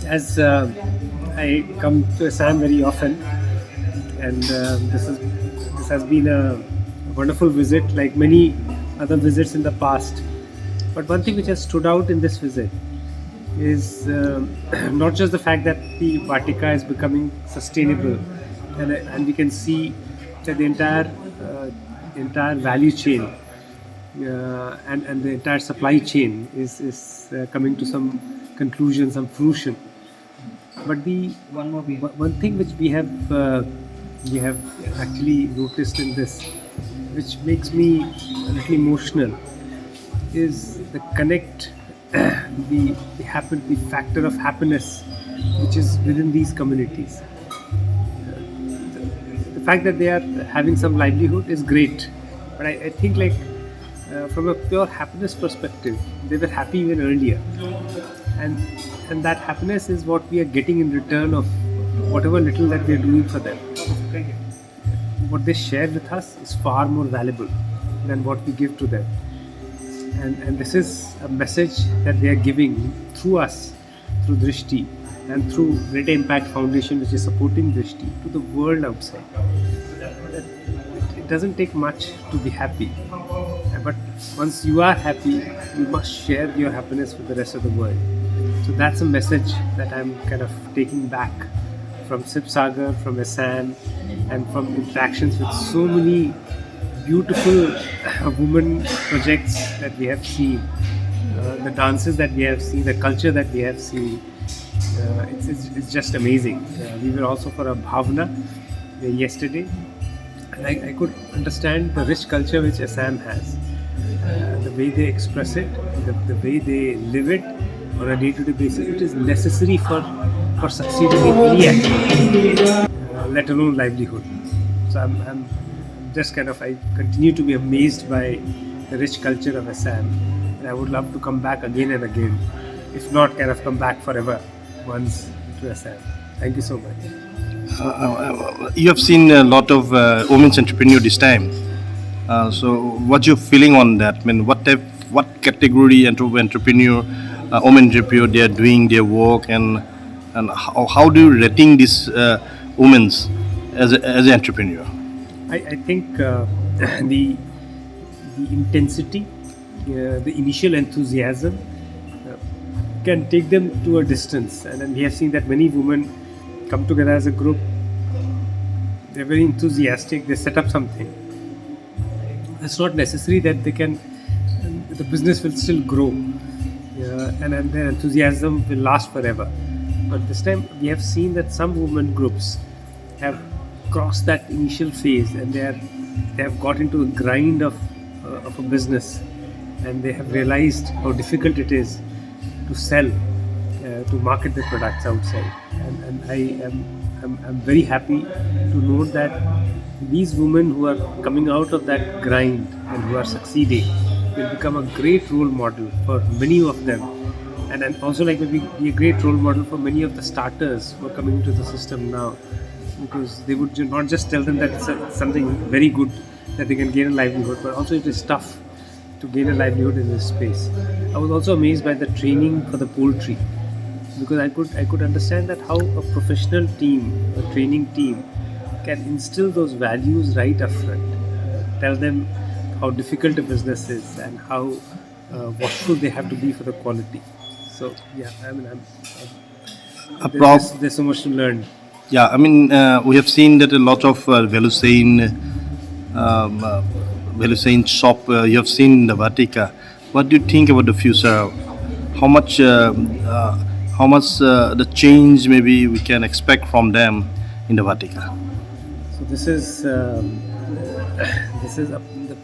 as I come to Assam very often, and this has been a wonderful visit, like many other visits in the past. But one thing which has stood out in this visit is not just the fact that the Vatika is becoming sustainable, and we can see that the entire value chain and the entire supply chain is coming to some conclusion, some fruition. But the one thing which we have actually noticed in this, which makes me a little emotional, is the connect, the factor of happiness which is within these communities. The fact that they are having some livelihood is great, but I think like from a pure happiness perspective, they were happy even earlier, and and that happiness is what we are getting in return of whatever little that we are doing for them. What they share with us is far more valuable than what we give to them. And this is a message that they are giving through us, through Drishtee, and through Greater Impact Foundation, which is supporting Drishtee, to the world outside. That it doesn't take much to be happy, but once you are happy, you must share your happiness with the rest of the world. So that's a message that I'm kind of taking back from Sipsagar, from Assam, and from interactions with so many beautiful women projects that we have seen, the dances that we have seen, the culture that we have seen. It's just amazing. We were also for a Bhavna yesterday, and I could understand the rich culture which Assam has, the way they express it, the way they live it on a day-to-day basis. It is necessary for succeeding in any activity, let alone livelihood. So I'm just kind of, I continue to be amazed by the rich culture of Assam, and I would love to come back again and again, if not kind of come back forever once to Assam. Thank you so much. You have seen a lot of women's entrepreneur this time. So, what's your feeling on that? I mean, what category entrepreneur, women entrepreneur, they are doing their work, and how do you rating this women's as an entrepreneur? I think the intensity, the initial enthusiasm can take them to a distance, and then we have seen that many women come together as a group. They're very enthusiastic. They set up something. It's not necessary that the business will still grow, and their enthusiasm will last forever. But this time we have seen that some women groups have crossed that initial phase, and they have got into a grind of a business, and they have realized how difficult it is to sell, to market their products outside. And I'm very happy to note that these women who are coming out of that grind and who are succeeding will become a great role model for many of them, and also like will be a great role model for many of the starters who are coming into the system now, because they would not just tell them that it's something very good that they can gain a livelihood, but also it is tough to gain a livelihood in this space. I was also amazed by the training for the poultry, because I could understand that how a professional team, a training team, can instill those values right up front, tell them how difficult a business is and how watchful they have to be for the quality. So yeah, I mean, there's so much to learn. Yeah, I mean, we have seen that a lot of value chain shop you have seen in the Vatika. What do you think about the future? How much the change maybe we can expect from them in the Vatika? So this is the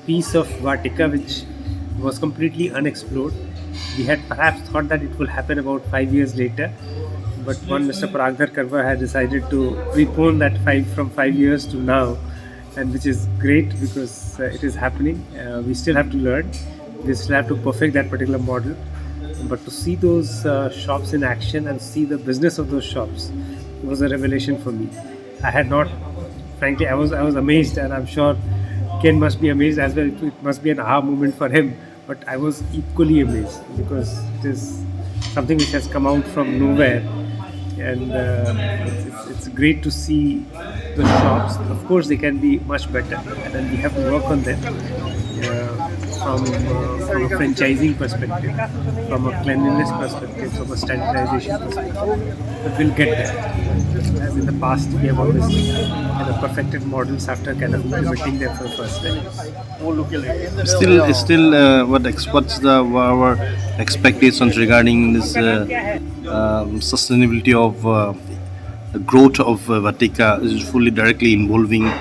piece of Vatika which was completely unexplored. We had perhaps thought that it will happen about 5 years later, but one Mr. Paragdhar Konwar had decided to prepone that from 5 years to now, and which is great because it is happening. We still have to learn. We still have to perfect that particular model. But to see those shops in action and see the business of those shops was a revelation for me. I had not, frankly, I was amazed, and I'm sure Ken must be amazed as well. It must be an aha moment for him. But I was equally amazed because it is something which has come out from nowhere, and it's great to see the shops. Of course, they can be much better, and then we have to work on them from a franchising perspective, from a cleanliness perspective, from a standardization perspective. But we'll get there. As in the past, we have always kind of perfected models after kind of implementing them for the first time. What's our expectations regarding this sustainability of the growth of Vatika is fully directly involving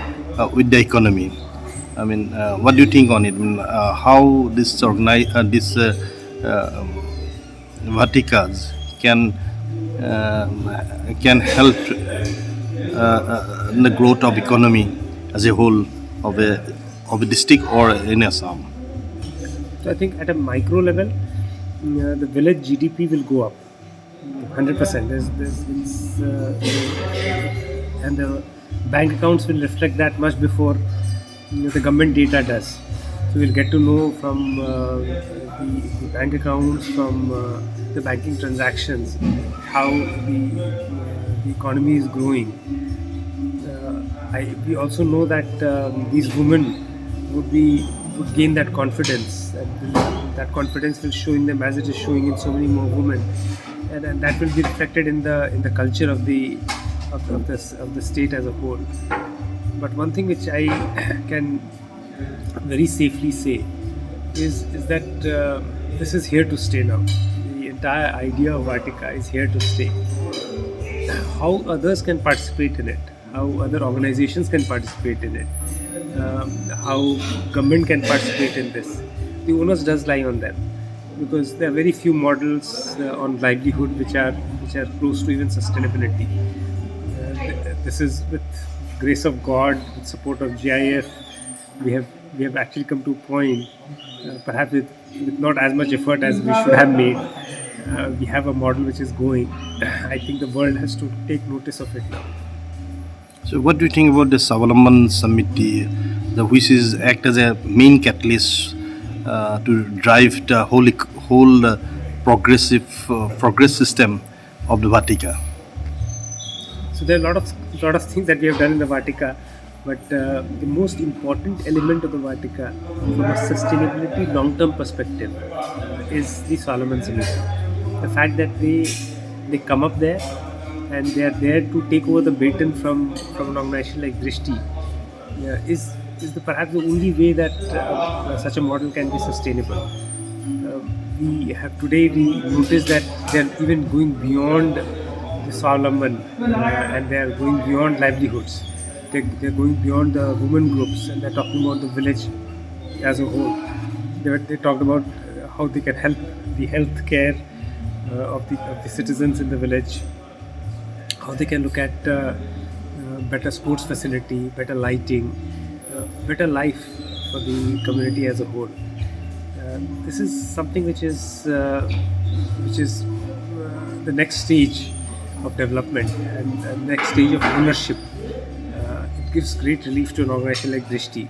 with the economy. I mean, what do you think on it? I mean, how this Vatikas can help in the growth of economy as a whole of a district or in Assam. So I think at a micro level, the village GDP will go up 100%. And the bank accounts will reflect that much before the government data does. So we'll get to know from the bank accounts, from the banking transactions, how the economy is growing. We also know that these women would gain that confidence, and that confidence will show in them as it is showing in so many more women, and that will be reflected in the culture of the state as a whole. But one thing which I can very safely say is that this is here to stay now. The entire idea of Vatika is here to stay. How others can participate in it, how other organizations can participate in it, how government can participate in this. The onus does lie on them, because there are very few models on livelihood which are close to even sustainability. This is with grace of God, with support of GIF, we have actually come to a point, perhaps with not as much effort as we should have made. We have a model which is going. I think the world has to take notice of it now. So, what do you think about the Savalamban Samiti, which is act as a main catalyst to drive the whole progress system of the Vatika? So there are a lot of things that we have done in the Vatika, but the most important element of the Vatika from a sustainability long-term perspective is the Solomon Samiti. The fact that they come up there and they are there to take over the baton from an organization like Drishtee is perhaps the only way that such a model can be sustainable. We noticed that they are even going beyond the Solomon, and they are going beyond livelihoods. They're going beyond the women groups, and they're talking about the village as a whole. They talked about how they can help the health care of the citizens in the village, how they can look at better sports facility, better lighting, better life for the community as a whole. This is something which is the next stage of development and next stage of ownership. It gives great relief to an organization like Drishtee,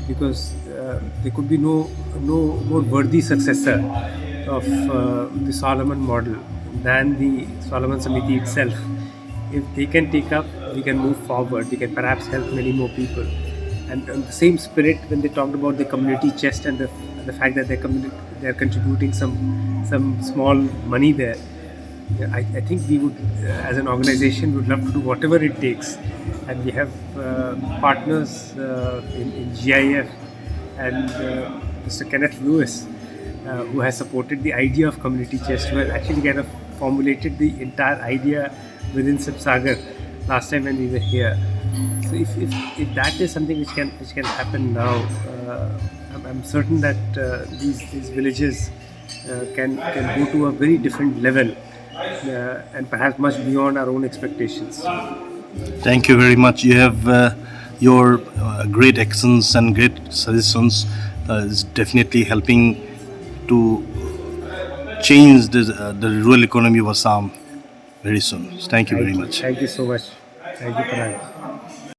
because there could be no more worthy successor of the Solomon model than the Solomon Samiti itself. If they can take up, we can move forward. We can perhaps help many more people. And in the same spirit, when they talked about the community chest and the fact that they're contributing some small money there, I think we would, as an organization, would love to do whatever it takes. And we have partners in GIF and Mr. Kenneth Lewis, who has supported the idea of community chest, who has actually kind of formulated the entire idea within Sibsagar last time when we were here. So if that is something which can happen now, I'm certain that these villages can go to a very different level, and perhaps much beyond our own expectations. Thank you very much. You have your great actions and great suggestions is definitely helping to change the rural economy of Assam very soon. Thank you very much. Thank you so much. Thank you, Parag.